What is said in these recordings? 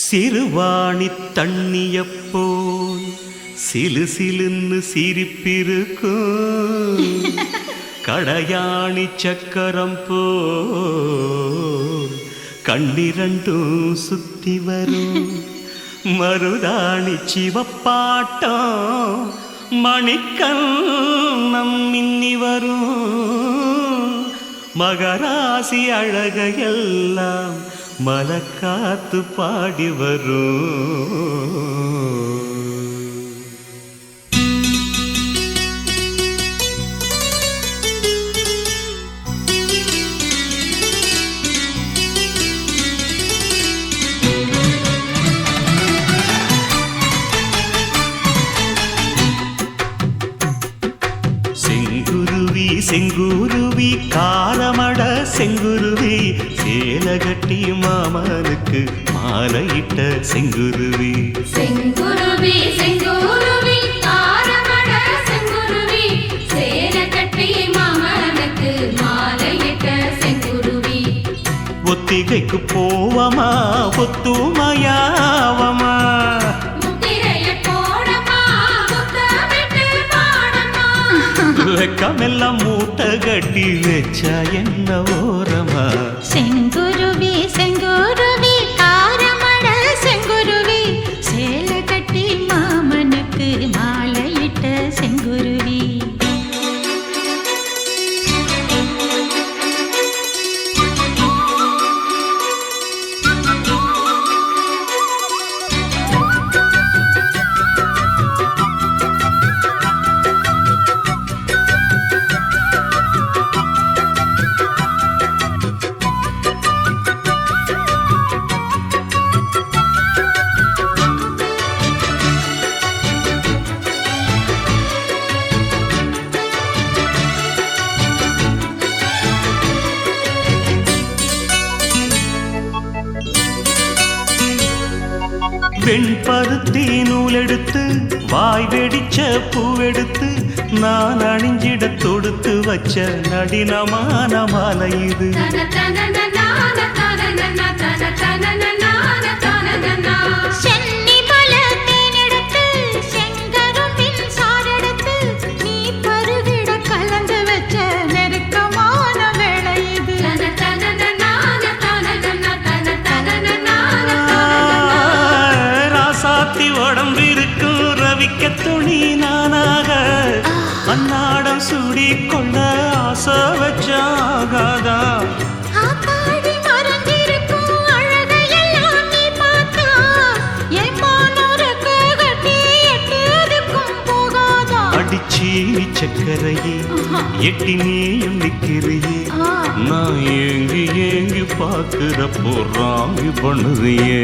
சிறுவாணி தண்ணியப்போல் சிலு சிலுன்னு சிரிப்பிருக்கும் கடையாணி சக்கரம் போல் கண்ணிரண்டும் சுத்தி வரும் மருதாணி சிவப்பாட்டம் மணிக்கண்ணம் மின்னி வரும் மகராசி அழகையெல்லாம் மலக்காத்து பாடி வரும். செங்குருவி செங்குருவி காரமட செங்குருவி சேலகட்டி மாமனுக்கு மாலையிட்ட செங்குருவி. செங்குருவி செங்குருவி காரமட செங்குருவி சேலகட்டி மாமனுக்கு மாலையிட்ட செங்குருவி. ஒத்திகைக்கு போவமா ஒத்துமையாவமா வெக்கமெல்லாம் மூட்டை கட்டி வச்சா என்ன ஓரமா. செங்குருவி செங்குருவி காரமட செங்குருவி சேல கட்டி மாமனுக்கு மாலையிட்ட செங்குருவி. வெண்பருத்தி நூலெடுத்து வாய் வெடிச்ச பூவெடுத்து நான் அணிஞ்சிட தொடுத்து வச்ச நடினமான மாலை இது. உடம்பிருக்கும் ரவிக்க துணி நானாக அன்னாடம் சூடி கொள்ள ஆசை வச்சாகாதா. அடிச்சி சக்கரையே எட்டி நீயும் நிக்கிறியே நான் ஏங்கி ஏங்கி பாக்குறப்போ ராங்கி பண்ணுறியே.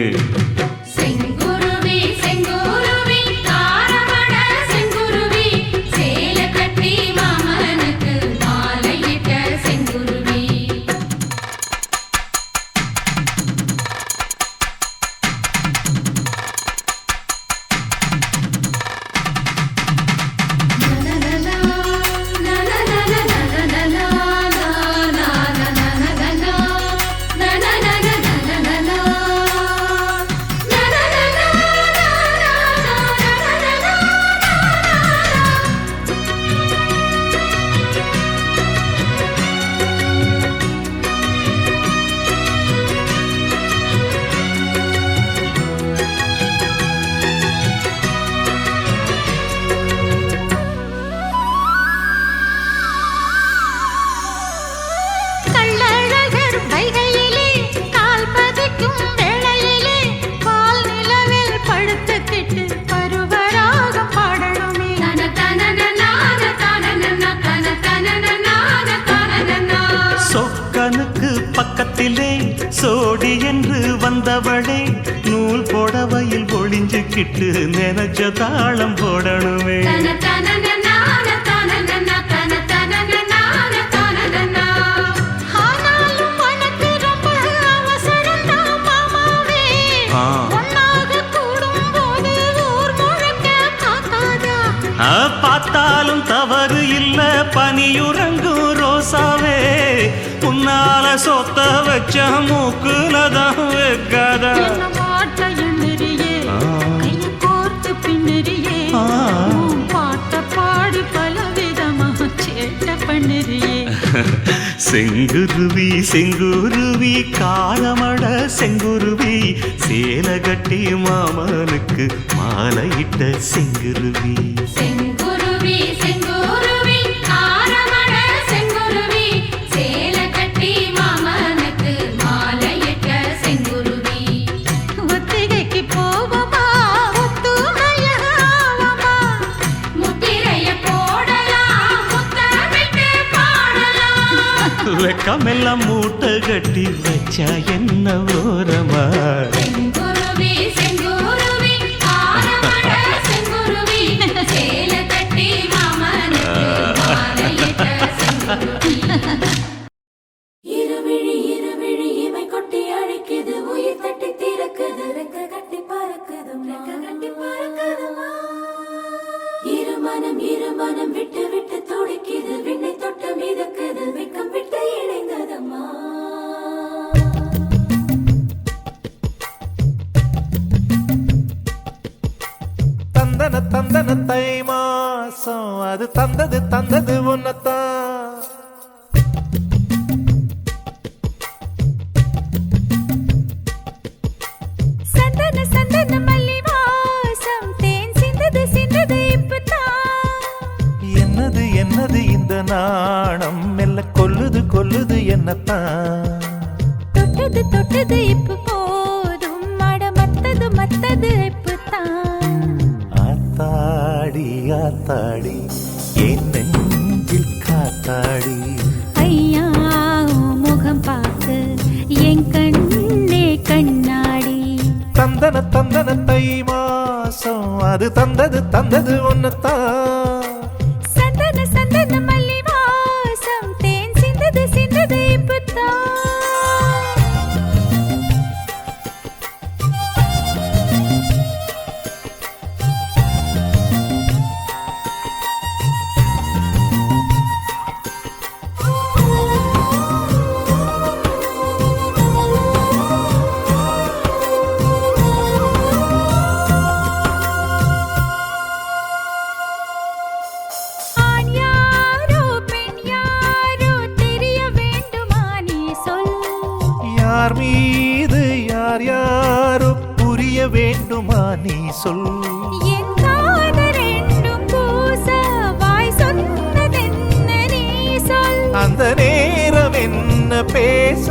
பக்கத்திலே சோடி என்று வந்தவளே நூல் போடவையில் ஒளிஞ்சுக்கிட்டு நினைச்ச தாளம் போடணுமே. பார்த்தாலும் தவறு இல்ல பனியுறங்கும் ரோசாவே உன்னால சொத்த வச்ச மூக்குலதான் வைக்காத. செங்குருவி செங்குருவி காலமட செங்குருவி சேலை கட்டி மாமனுக்கு மாலையிட்ட செங்குருவி செங்குருவி செங்குருவி ஆரமட செங்குருவி சேலை கட்டி மாமனுக்கு மாலையிட்ட செங்குருவி ஒத்திகைக்கு போவோமா ஒத்துமையாவோமா முத்திரைய போடலாம் முத்தமிட்டு பாடலாம் வெக்கமெல்லாம் மூட்டை கட்டி வச்சா என்ன ஓரமா செங்குருவி செங்குருவி ஆரமட செங்குருவி சேலை கட்டி மாமனுக்கு மாலையிட்ட செங்குருவி இருவிழி இமை கொட்டி அழைக்குது உயிர் தட்டி திறக்குது ரெக்க கட்டி பறக்குதுமா இருமனம் விட்டு விட்டு துடிக்குது விண்ணை தொட்டு மிதக்குது வெக்கம் விட்டு இணைந்ததம்மா தந்தன தந்தன தை மாசம் அது தந்தது உன்னத்தான் சந்தன மல்லி வாசம் தேன் சிந்தது இப்பதான் என்னது இந்த நாணம் மெல்ல கொல்லுது என்னத்தான் தொட்டது இப்ப போதும் மட மத்தது இப்பதான் ஆத்தாடி என் நெஞ்சில் காத்தாடி ஐயா உன் முகம் பார்த்து என் கண்ணே கண்ணாடி தந்தன தை மாசம் அது தந்தது உன்னத்தான் சந்தன மல்லி வாசம் தேன் சிந்தது இப்பதான் ஆண் யாரோ பெண் யாரோ தெரிய வேண்டுமா நீ சொல் யார் மீது யாரோ புரிய வேண்டுமா நீ சொல் என் காதல் ரெண்டும் பூச வாய் சொன்னதென்ன நீ சொல் அந்த நேரம் என்ன பேச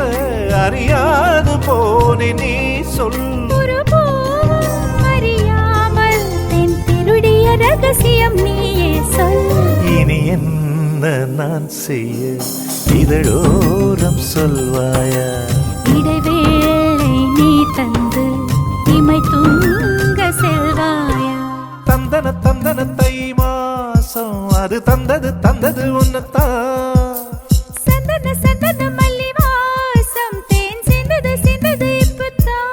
அறியாது போனே நீ சொல் ஒரு பூவும் அறியாமல் தென் திருடிய ரகசியம் நீயே சொல் இனி என்ன நான் செய்ய இதழோரம் சொல்வாயா இடைவேளை நீ தந்து இமை தூங்க செல்வாயா தந்தன தை மாசம் அது தந்தது உன்னத்தான் சந்தன மல்லி வாசம் தேன் சிந்தது இப்பதான்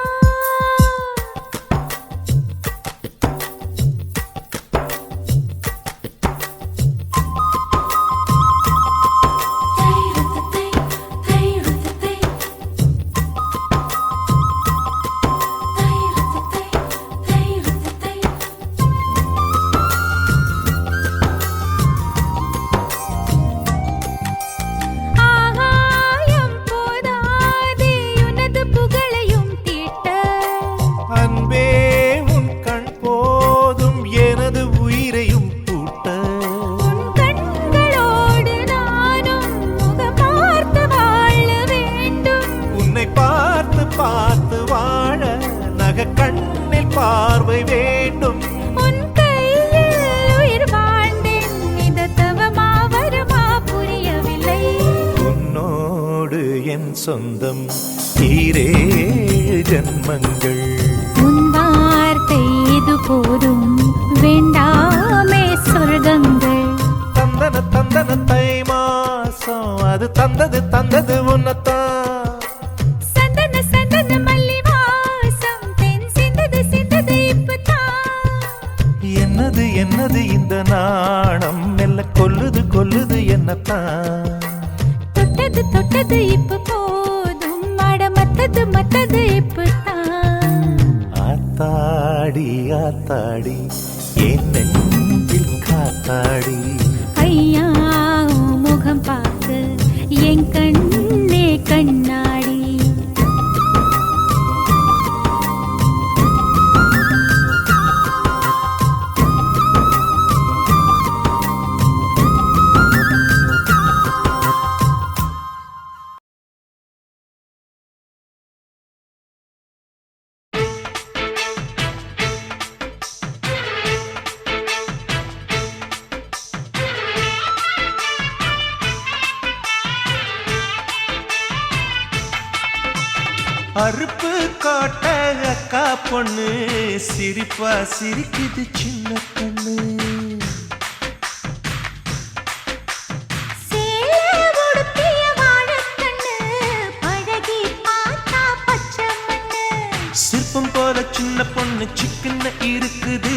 ஆகாயம் போதாதே உனது புகழையும் தீட்ட அன்பே உன் கண் போதும் எனது உயிரையும் பூட்ட உன் கண்களோடு நானும் முகம் பார்த்து வாழ வேண்டும் உன்னை பார்த்து வாழ நக கண்ணில் பார்வை வேண்டும் உன் கையில் உயிர் வாழ்ந்தேன் இந்த தவமா வருமா புரியவில்லை உன்னோடு என் சொந்தம் ஈரேழு ஜன்மங்கள் உன் வார்த்தை இது போதும் வேண்டாமே சொர்க்கங்கள் தந்தன தை மாசம் அது தந்தது உன்னத்தான் சந்தன மல்லி வாசம் தென் சிந்தது இப்பதான் என்னது இந்த நாணம் மெல்ல கொல்லுது என்னத்தான் தொட்டது இப்ப போதும் மட மத்தது இப்பதான் ஆத்தாடி என் நெஞ்சில் காத்தாடி ஐயா உன் முகம் பார்த்து என் கண் அருப்பு காட்ட அக்கா பொண்ணு சிரிப்பா சிரிக்குது சின்ன கண்ணு. சேலை உடுத்திய வாழைக்கண்ணு, பழகி பார்த்தா பச்சை மண்ணு. சிற்பம் போல சின்ன பொண்ணு சிக்கன இருக்குது.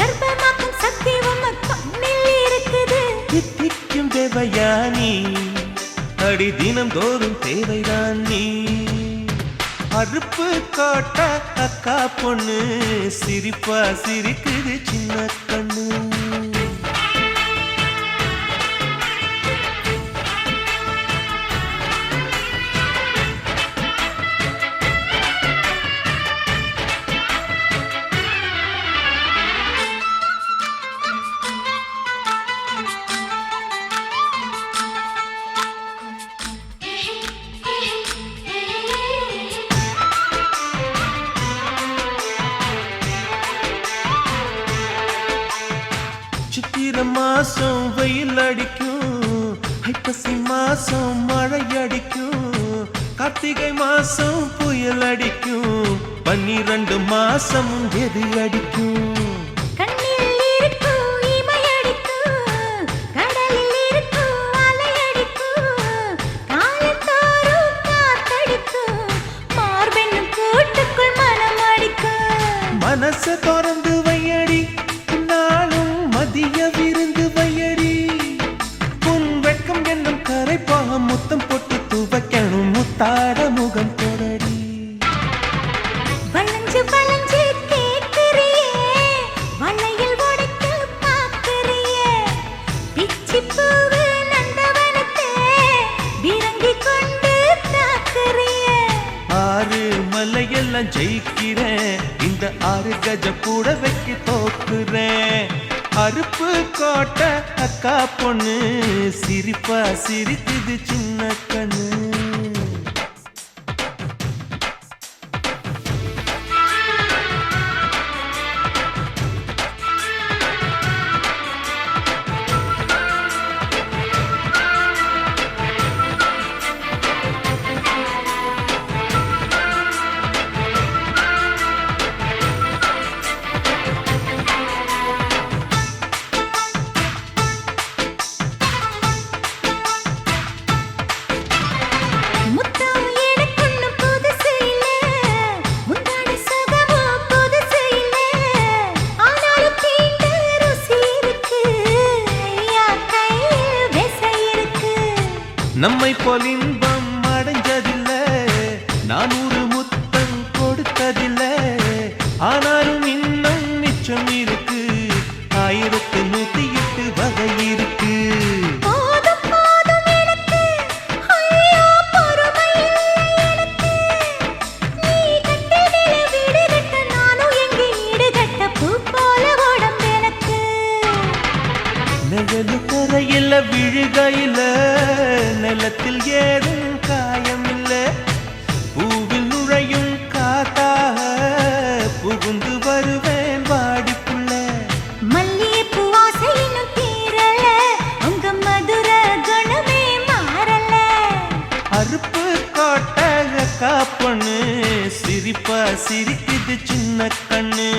கர்ப்பமாக்கும் சக்தி உம்ம கண்ணில் இருக்குது. தித்திக்கும் தேவயானி அடி தினம் தோறும் தேவைதான் நீ. அருப்பு காட்ட அக்கா பொண்ணு சிரிப்பா சிரிக்குது சின்ன கண்ணு. சித்திரை மாசம் வெயில் அடிக்கும், ஐப்பசி மாசம் மழை அடிக்கும், கார்த்திகை மாசம் புயல் அடிக்கும், 12 மாசம் எது அடிக்கும். கண்ணில் இருக்கும் இமை அடிக்கும், கடலில் இருக்கும் அலை அடிக்கும், காலத்தோறும் காத்தடிக்கும், மார்பென்னும் கூட்டுக்குள் மனம் அடிக்கும். மனச திறந்து வையடி நாளும் மதிய விருந்து வையடி. உன் வெட்கம் என்னும் கரைப்பாக முத்தம் போட்டு துவைக்கணும் முத்தாட முகம் தொடடி. வளைஞ்சு வளைஞ்சு கேட்கிறியே, வளையல் உடைக்க பார்க்கிறியே, பிச்சி பூவு நந்தவனத்தே விரங்கி கொண்டு தாக்குறியே. ஆறு மலையெல்லாம் ஜெயிக்கிறேன், இந்த 6 கஜ கூட வைக்க தோக்குறேன். அருப்பு காட்ட அக்கா பொண்ணு சிரிப்பா சிரிக்குது சின்ன கண்ணு. முத்தம் எனக்குன்னு புதுசு இல்ல, முந்தான சுகமும் புதுசு இல்ல, ஆனாலும் தீண்ட ருசி இருக்கு, ஐயா கையில் விசை இருக்கு. நம்மை போல் இன்பம் அடைஞ்சதில்ல, 400 முத்தம் கொடுத்ததில்ல, ஆனாலும் இன்னும் மிச்சம் இருக்கு, 1108 வகை இருக்கு. போதும் போதும் எனக்கு, ஐயோ பொறுமை இல்லை எனக்கு. நீ கட்டிலில வீடு கட்ட, நானும் எங்க ஈடு கட்ட, பூ போல உடம்பு எனக்கு. நிழலு கரையில விழுகையில நிலத்தில் ஏதும் காயமில்ல, பூவில் நுழையும் காத்தாக புகுந்து வருவேன் வாடிப்புள்ள. மல்லிகைப்பூ வாசை இன்னும் தீரல, உங்க மதுர குணமே மாறல. அருப்பு காட்ட அக்கா பொண்ணு சிரிப்பா சிரிக்குது சின்ன கண்ணு.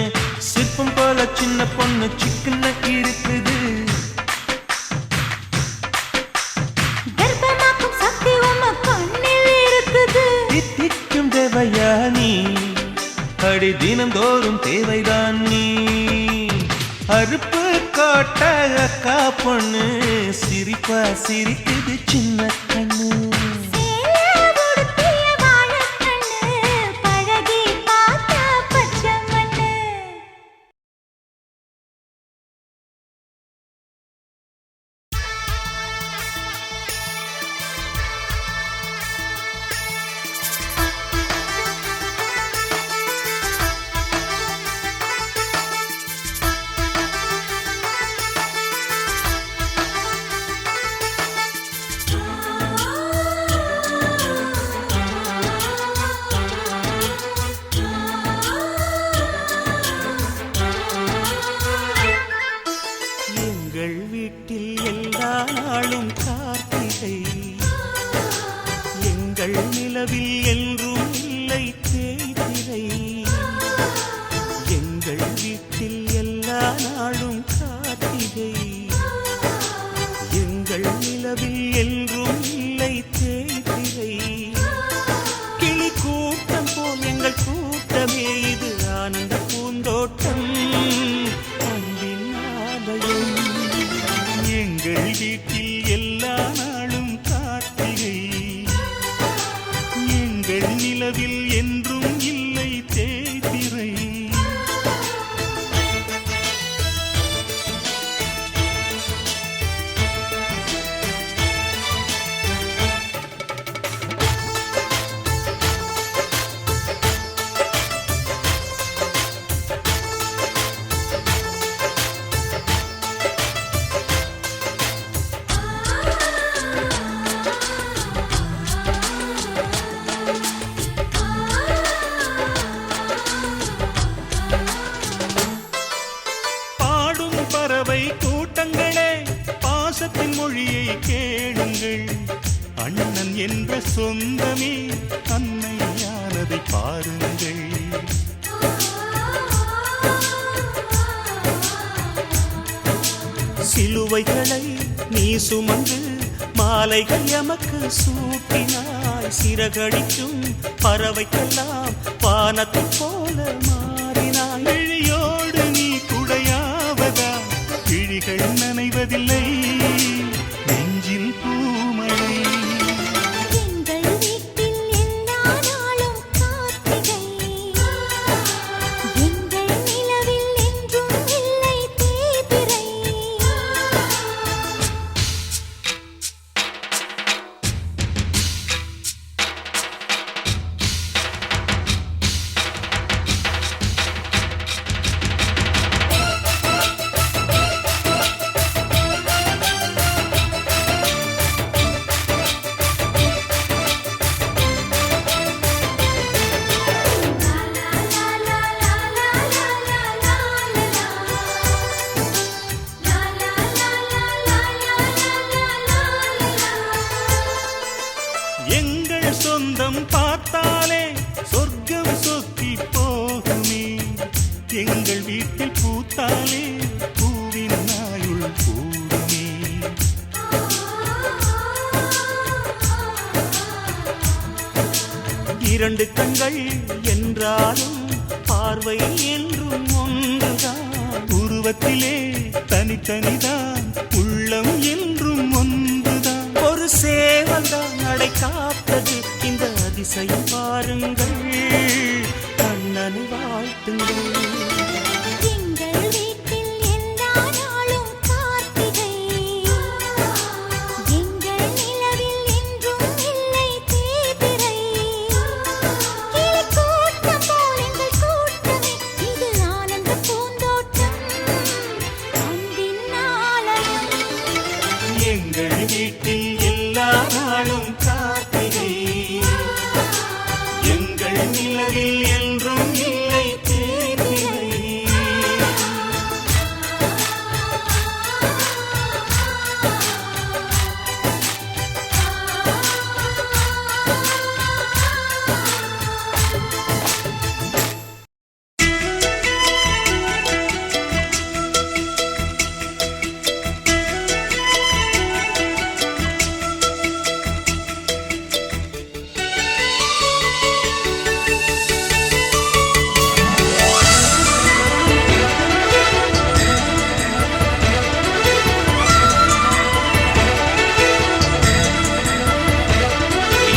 சிற்பம் போல சின்ன பொண்ணு சிக்கன இருக்குது. கர்ப்பமாக்கும் சக்தி உம்ம கண்ணில் இருக்குது. தித்திக்கும் தேவயானி அடி தினம் தோறும் தேவைதான் நீ. அருப்பு காட்ட அக்கா பொண்ணு சிரிப்பா சிரிக்குது சின்ன கண்ணு. சேலை உடுத்திய வாழைக்கண்ணு, பழகி பார்த்தா பச்சை மண்ணு. எங்கள் நிலவில் என்றும் இல்லை தேய்திரை. பறவை கூட்டங்களே பாசத்தின் மொழியை கேளுங்கள். அண்ணன் என்ற சொந்தமே அன்னையானதை பாருங்கள். சிலுவைகளை நீ சுமந்து மாலைகள் எமக்கு சூட்டினாய். சிறகடிக்கும் பறவைக்கெல்லாம் வானத்தை போல மாறினாய். விழியோடு நீ குடையாவதா விழிகள் நனைவதில்லை நெஞ்சில் பூமழை. எங்கள் வீட்டில் எல்லா நாளும் கார்த்திகை. எங்கள் நிலவில் என்றும் இல்லை தேய்பிறை. எங்கள் சொந்தம் பார்த்தாலே சொர்க்கம் சொத்தி போகுமே. எங்கள் வீட்டில் பூத்தாலே பூவின் நாயுள் கூடுமே. இரண்டு கண்கள் என்றாலும் பார்வை என்றும் ஒன்றுதான். உருவத்திலே தனித்தனிதான் உள்ளம் என்றும் ஒன்றுதான். ஒரு சேவல்தான் நடை காத்தது இந்த அதிசயம் பாருங்கள். கண்ணனை வாழ்த்துங்கள். எங்கள் வீட்டில் எல்லா நாளும் கார்த்திகை. எங்கள் நிலவில் என்றும் இல்லை தேய்பிறை. கிளிக்கூட்டம் போல் எங்கள் கூட்டமே இது ஆனந்த பூந்தோட்டம் அன்பின் ஆலயம். எங்கள் வீட்டில் எல்லா நாளும் கார்த்திகை. எங்கள் நிலவில் என்றும் இல்லை தேய்பிறை.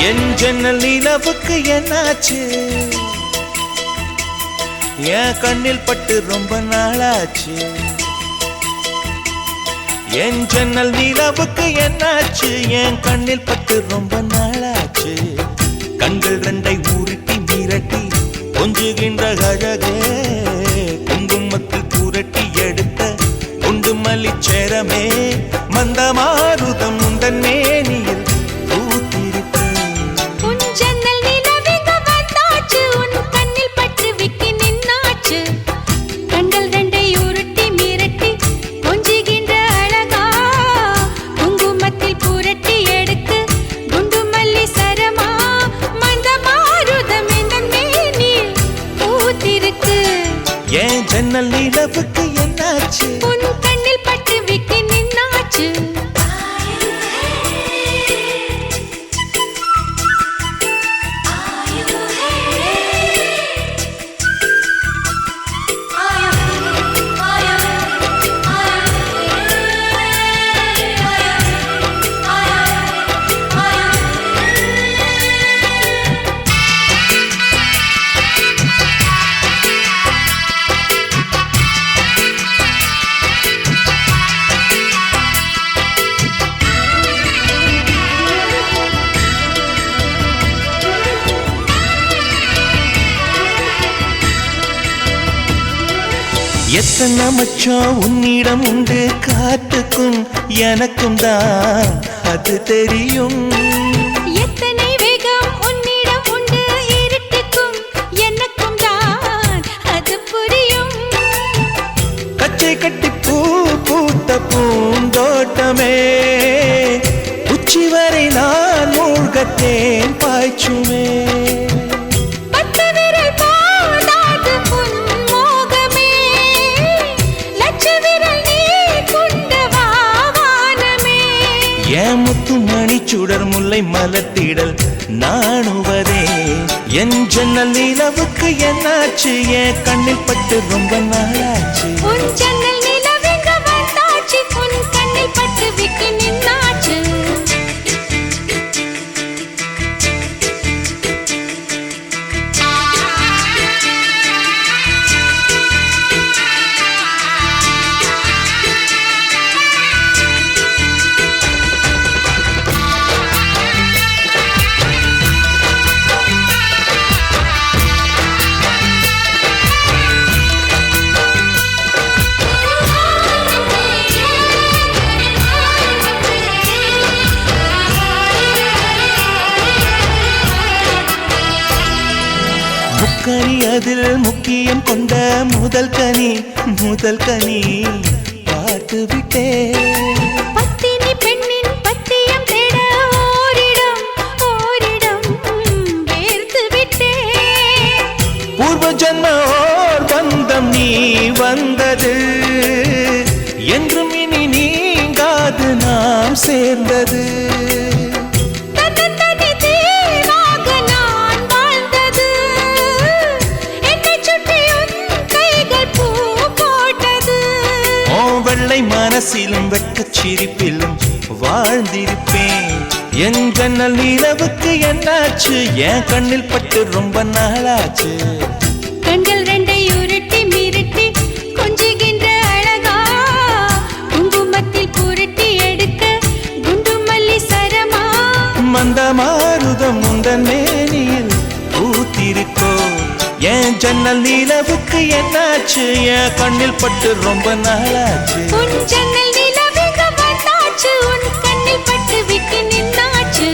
என் ஜன்னல் நிலவுக்கு என்னாச்சு? என் கண்ணில் பட்டு ரொம்ப நாளாச்சு. என் ஜன்னல் நிலவுக்கு என்னாச்சு? என் கண்ணில் பட்டு ரொம்ப நாளாச்சு. கண்கள் ரெண்டை உருட்டி மிரட்டி கொஞ்சுகின்ற அழகே, குங்குமத்தில் புரட்டி எடுத்த குண்டு மல்லிச்சேரமே, மந்தமாருதம் உந்தன் மேனியில் பூத்திருப்ப. உன் ஜன்னல் நிலவிங்க வந்தாச்சு. உன் கண்ணில் பட்டு விக்கி நின்னாச்சு. கண்கள் ரெண்டை உருட்டி மிரட்டி கொஞ்சுகின்ற அழகா, குங்குமத்தில் புரட்டி எடுத்து குண்டு மல்லி சரமா, மந்த மாருதம் இந்த மேனில் பூத்திருக்கு. என் ஜன்னல் நிலவுக்கு என்னாச்சு? உன் கண்ணில் பட்டு விக்கி நின்னாச்சு. எத்தனை மச்சம் உன்னிடம் உண்டு காத்துக்கும் எனக்கும் தான் அது தெரியும். எத்தனை வேகம் உன்னிடம் உண்டு இருட்டுக்கும் எனக்கும் தான் அது புரியும். கச்சை கட்டி பூ பூத்த பூந்தோட்டமே உச்சி வரை நான் மூழ்கத்தேன் பாய்ச்சுமே. பத்து விரல் போதாது உன் மோகமே, லட்ச விரல் நீ கொண்ட வானமே. என் முத்து மணி சுடர் முல்லை மலர்த்திடல் நாணுவதே என் ஜன்னல் நிலவுக்கு என்னாச்சு? என் கண்ணில் பட்டு ரொம்ப நாளாச்சு. உன் ஜன்னல் நிலவெங்க வந்தாச்சு, உன் கண்ணில் பட்டு விட்டு நின்னாச்சு. முக்கனி அதில் முக்கியம் கொண்ட முதல் கனி பார்த்து விட்டே. பத்தினி பெண்ணின் பத்தியம் தேட ஓரிடம் வேர்த்து விட்டே. பூர்வ ஜன்ம ஓர் பந்தம் நீ வந்தது என்றும் இனி நீங்காது நாம் சேர்ந்தது. தன்னந்தனி தீவாக நான் வாழ்ந்தது, என்னைச் சுற்றி உன் கைகள் பூ போட்டது. ஓ வெள்ளை மனசிலும் வெட்கச் சிரிப்பிலும் வாழ்ந்திருப்பேன். என் ஜன்னல் நிலவுக்கு என்னாச்சு? என் கண்ணில் பட்டு ரொம்ப நாளாச்சு. கண்கள் ரெண்டை உருட்டி மிரட்டி கொஞ்சுகின்ற அழகா, குங்குமத்தில் புரட்டி எடுக்க குண்டு மல்லி சரமா. மந்த மாருதம் உந்தன் மேனியில் பூத்திருக்கோ? என் ஜன்னல் நிலவுக்கு என்னாச்சு? என் கண்ணில் பட்டு ரொம்ப நாளாச்சு. உன் ஜன்னல் நிலவெங்க வந்தாச்சு, உன் கண்ணில் பட்டு விட்டு நின்னாச்சு.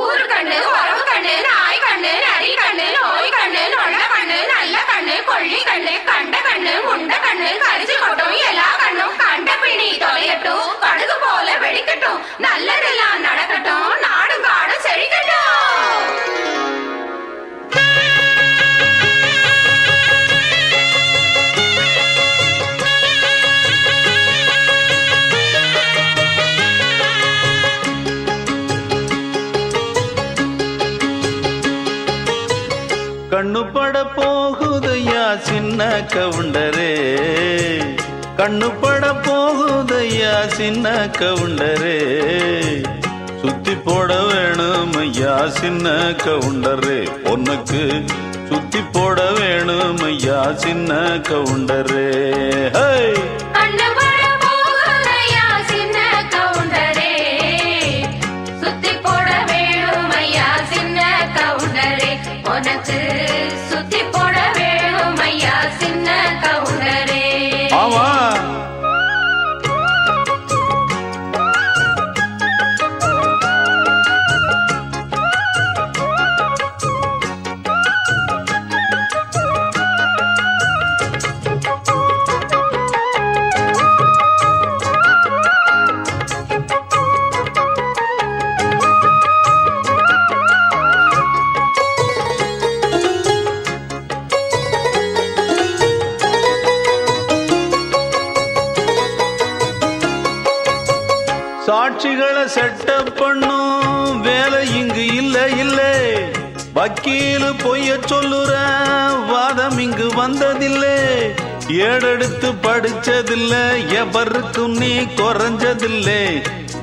ஊரு கண்ணு உறவு கண்ணு நாய் கண்ணு நரி கண்ணு நோய் கண்ணு நொல்ல கண்ணு நல்ல கண்ணு கொள்ளி கண்ணு கண்ட கண்ணு முண்ட கண்ணு கரிச்சு கொட்டும் எல்லா கண்ணும் கண்ட பிணி தொலையட்டும், கடுகு போல வெடிக்கட்டும், நல்லதெல்லாம் நடக்கட்டும், நாடும் காடும் செழிக்கட்டும். கண்ணு பட போகுதையா சின்ன கவுண்டரே, கண்ணு பட போகுதையா சின்ன கவுண்டரே. சுத்தி போட வேணும் ஐயா சின்ன கவுண்டரே, பொண்ணுக்கு சுத்தி போட வேணும் ஐயா சின்ன கவுண்டரே. ஹே கண்ணு பட போகுதையா சின்ன கவுண்டரே, சுத்தி போட வேணும் ஐயா சின்ன கவுண்டரே, உனக்கு சுத்தி போட வேணும் ஐயா சின்ன கவுண்டரே. ஆமா சாட்சிகளை செட்டப் பண்ணும் வேலை இங்கு இல்ல. வக்கீலு பொய்ய சொல்லுற வாதம் இங்கு வந்ததில்லை. ஏடெடுத்து படிச்சதில்ல, எவருக்கும் நீ குறைஞ்சதில்லை.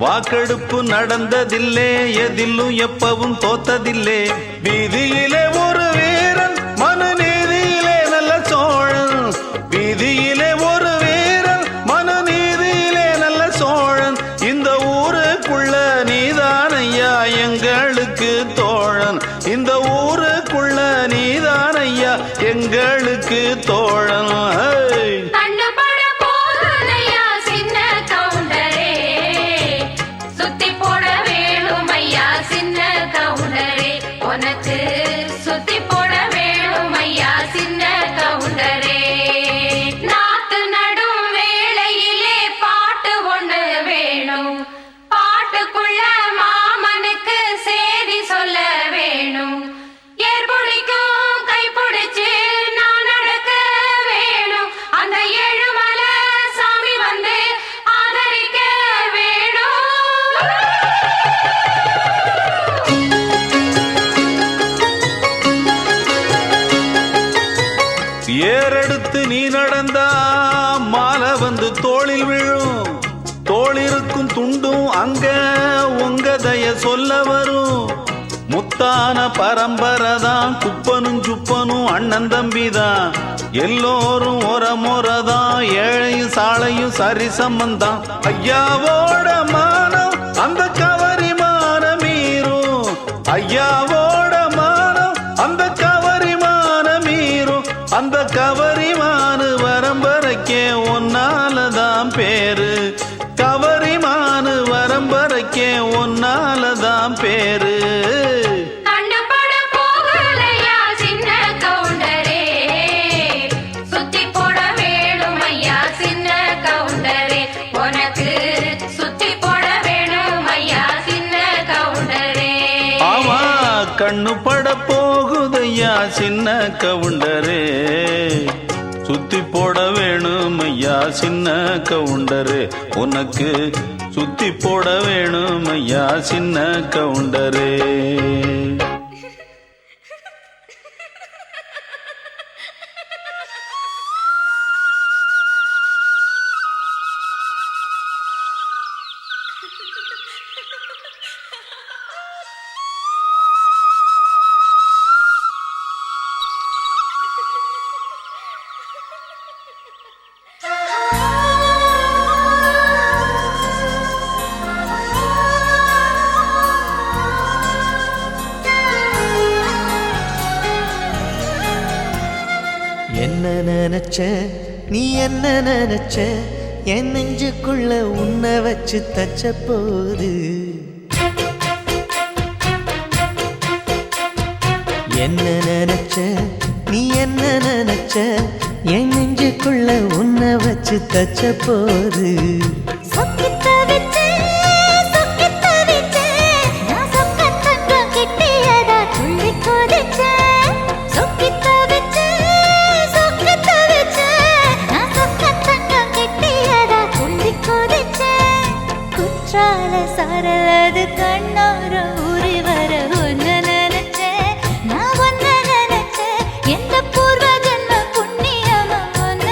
வாக்கெடுப்பு நடந்ததில்லை, எதிலும் எப்பவும் தோத்ததில்லை. வீதியிலே ஒரு வீரன், மனு நீதியிலே நல்ல சோழன். வீதியிலே ஒரு வீரன், மனு நீதியிலே நல்ல சோழன். இந்த ஊருக்குள்ள நீதான் ஐயா எங்களுக்கு தோழன். இந்த ஊருக்குள்ள நீதான் ஐயா எங்களுக்கு தோழன். ஏறெடுத்து நீ நடந்தா மாலை வந்து தோளில் விழும். தோளிருக்கும் துண்டும் அங்க உங்க தய சொல்ல வரும். முத்தான பரம்பரைதான் குப்பனும் சுப்பனும் அண்ணன் தம்பிதான். எல்லோரும் ஒரமுறைதான் ஏழையும் சாலையும் சரி சம்பந்தான். ஐயாவோட மானம் அந்த கவரி மான மீறும். ஐயாவோட மானம் அந்த கவரி மான மீறும். அந்த கவரிமானு வரம்பரைக்கே ஒன்னாலதான் பேரு. கவரிமானு வரம்பரைக்கே ஒன்னாலதான் பேரு. கண்ணு பட போகுதையா சின்ன கவுண்டரே, சுத்தி போட வேணும் ஐயா சின்ன கவுண்டரே. உனக்கு சுத்தி போட வேணும் ஐயா சின்ன கவுண்டரே. என்ன நினைச்ச நீ என்ன நினைச்ச என் நெஞ்சுக்குள்ள உன்னை வச்சு தச்ச போது. என்ன நினைச்ச நீ என்ன நினைச்ச என் நெஞ்சுக்குள்ள உன்னை வச்சு தச்ச போது. சரலது கண்ணார ஊறி வர ஒன்ன நினைச்ச நான் ஒன்ன நினைச்ச எந்த பூர்வ ஜன்ம புண்ணியமா ஒன்ன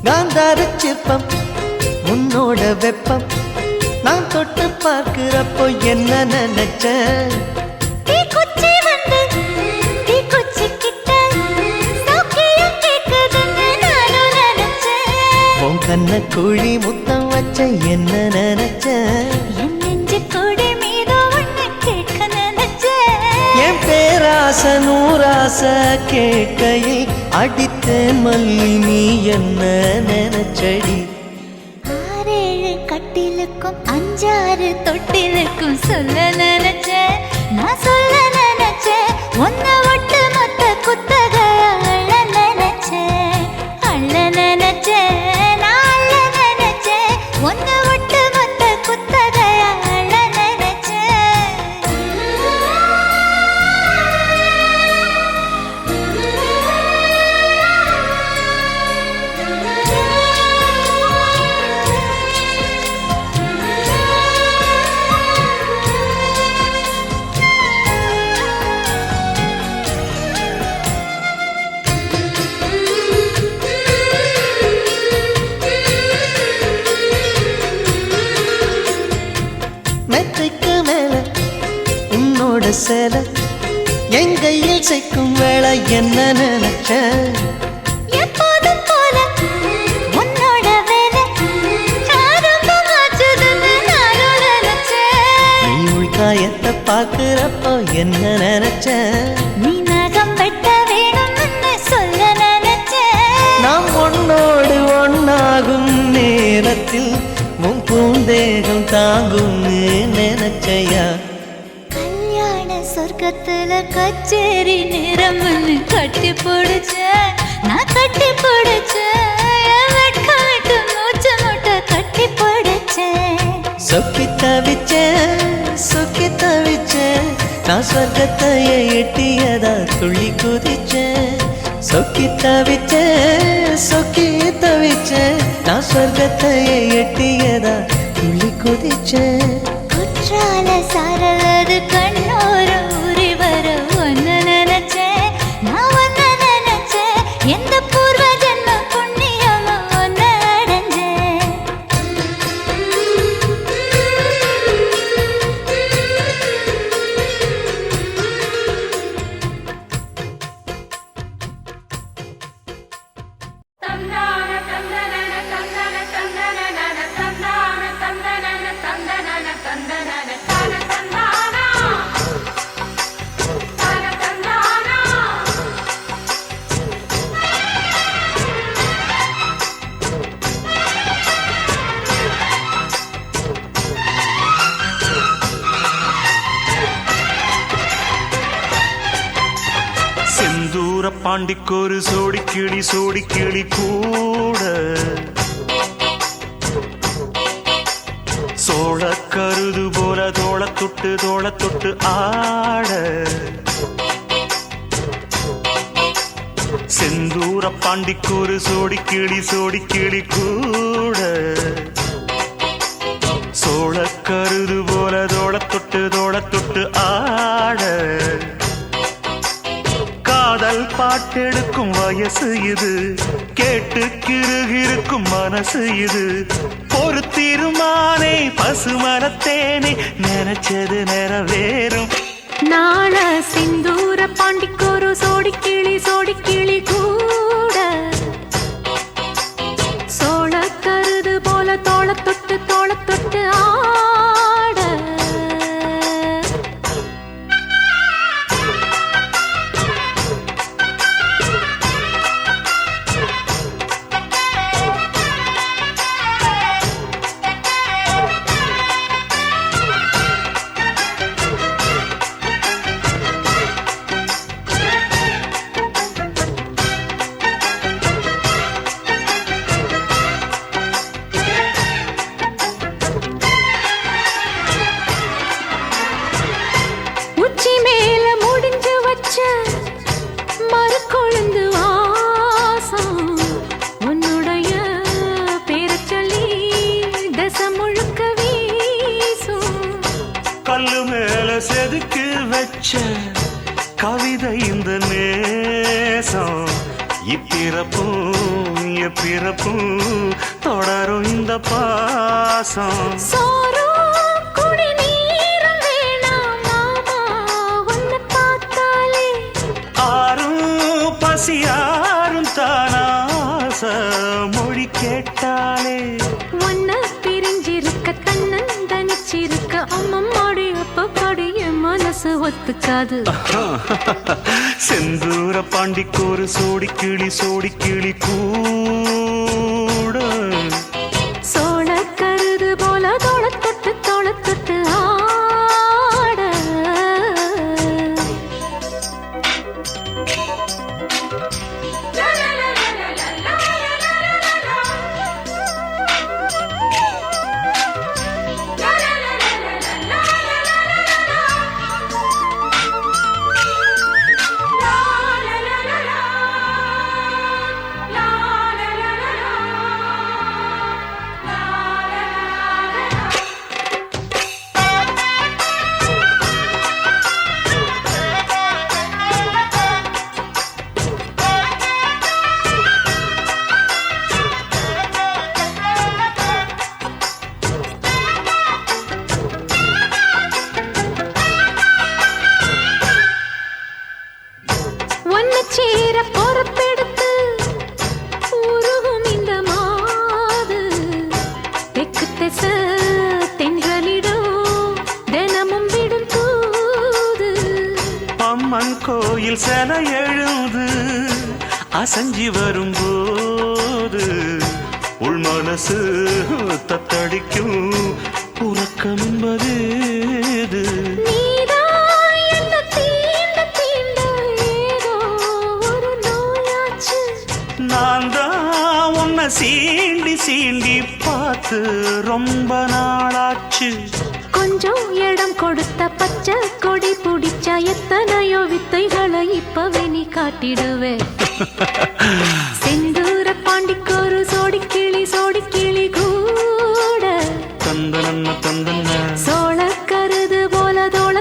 காந்தார சிற்பம் உன்னோட வெப்பம் நான் தொட்டு பார்க்கிறப்போ என்ன நினைச்ச. குச்சி வந்து குச்சி கிட்ட சௌக்கியம் கேட்குதுன்னு நானும் நினைச்சேன். உன் கண்ண குழி முத்தம் வச்ச என்ன நினைச்ச. என் நெஞ்சு கொடி மீது ஒண்ணு கேட்க நினைச்சேன். என் பேராச நூராச கேட்கையில் அடித்தேன் மல்லி நீ என்ன நினைச்சடி. 6-7 கட்டிலுக்கும் 5-6 தொட்டிலுக்கும் சொல்ல நினைச்சேன். நான் சொல்ல நினைச்சேன். ஒன்ன ஒட்டு மொத்த குத்தக அள்ள நினைச்சேன். அள்ள நினைச்சேன். நான் அள்ள நினைச்சேன். ஒன்ன ஒட்டு மொத்த குத்தக அள்ள நினைச்சேன். மெத்தைக்கு மேல உன்னோட சேலை என் கையில் சேர்க்கும் வேளை என்ன நினைச்ச. எப்போதும் போல உன்னோட வேலை ஆரம்பமாச்சுதுன்னு நானும் நினைச்சேன். நீ உள்காயத்தை பார்க்கிறப்போ என்ன நினைச்ச. நீ நகம் வெட்ட வேணும்னு சொல்ல நினைச்சேன். நாம் ஒன்னோடு ஒன்னாகும் நேரத்தில் உன் உன் தேகம் தாங்கும்னு நினைச்சையா கல்யாண சொர்க்கத்துல கச்சேரி நேரம்னு கட்டி பிடிச்ச நான் கட்டி பிடிச்சேன் வெட்காட்டு மூச்சு முட்டை கட்டி பிடிச்சேன் சொக்கி தவிச்சேன் நான் சொர்க்கத்தையே எட்டியதா துள்ளி குதிச்சேன் சொக்கி தவிச்சேன் நான் சொர்க்கத்தையே எட்டியதா துள்ளி குதிச்சேன் குற்றால சாரலது கண்ணோர ஊறி வர ஒன்னு நினைச்சேன் நான் ஒன்னு நினைச்சேன் எந்த பூர்வ ஜென்ம புண்ணியமா ஒன்னு அடைஞ்சேன் தந்தான தந்தனன தந்தன தந்தனன தந்தான தந்தனன தந்தனன தந்தனன தன தந்தானா தன தந்தானா செந்தூர பாண்டிக்கொரு சோடி கிளி கூட சோழ கருது போல தோள தொட்டு ஆட செந்தூர பாண்டிக்கொரு சோடி கிளி கூட சோழ கருது போல தோள தொட்டு ஆட காதல் பாட்டெடுக்கும் வயசு இது கேட்டு கிருகிருக்கும் மனசு இது ஒரு தீர்மானே பசுமரத்தேனே நினைச்சது நிறைவேறும் நாள சிந்தூர பாண்டிக்கொரு சோடி கிளி கூட சோழ கருது போல தோள தொட்டு ஆட உச்சி மேல முடிஞ்சு வச்ச மறுக்கொழுந்து வாசம் உன்னுடைய பேரச் சொல்லி தசை முழுக்க வீசும் கல்லு மேல செதுக்கு வச்ச கவிதை இந்த நேசம் இப்பிறப்பும் தொடரும் இந்த பாசம் சோறும் குடிநீரும் வேணாம் மாமா உன்னை பார்த்தாலே ஆறும் பசியாரும் தானாச மொழி கேட்டாலே உன்னை பிரிஞ்சிருக்க தன்னந்தனிச்சிருக்க அம்மம்மாடி அப்பப்பாடி என் மனசு ஒத்துக்காது செந்தூர பாண்டிக்கொரு சோடி கிளி கூட சோழ கருது போல தோள தொட்டு ஆட ஒன்னு சேர பொறுப்பெடுத்து உருகும் இந்த மாது தெற்கு திச தென்றலிடும் தினமும் விடும் தூது அம்மன் கோயில் சிலை எழுது அசஞ்சி வரும்போது உள்ம மனசு தத்தடிக்கும் உறக்கம் என்பது ஏது? நீதான் என்ன தீண்ட தீண்ட ஏதோ ஒரு நோயாச்சு. நான் தான் உன்னை சீண்டி சீண்டி பார்த்து ரொம்ப நாளாச்சு. கொஞ்சம் இடம் கொடுத்த பச்சை கொடி பிடிச்சா எத்தனையோ வித்தைகளை இப்பவே நீ காட்டிடுவே. செந்தூர பாண்டிக்கொரு சோடி கிளி கூட தந்தன தந்தன சோழ கருது போல தோள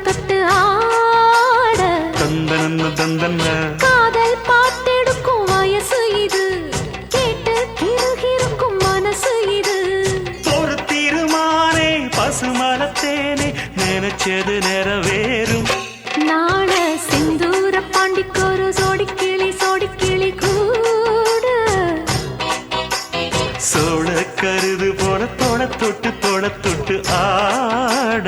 தொட்டு ஆட. தந்தன தந்தன காதல் பாட்டெடுக்கும் வயசு இது, கேட்டு கிருகிருக்கும் மனசு இது. ஒரு தீர்மானே பசுமரத்தேனே நினைச்சது நிறைவேறும். நாள செந்தூர பாண்டிக்கொரு சோடி கிளி கூட சோழ கருது போல தொட தொட்டு ஆட.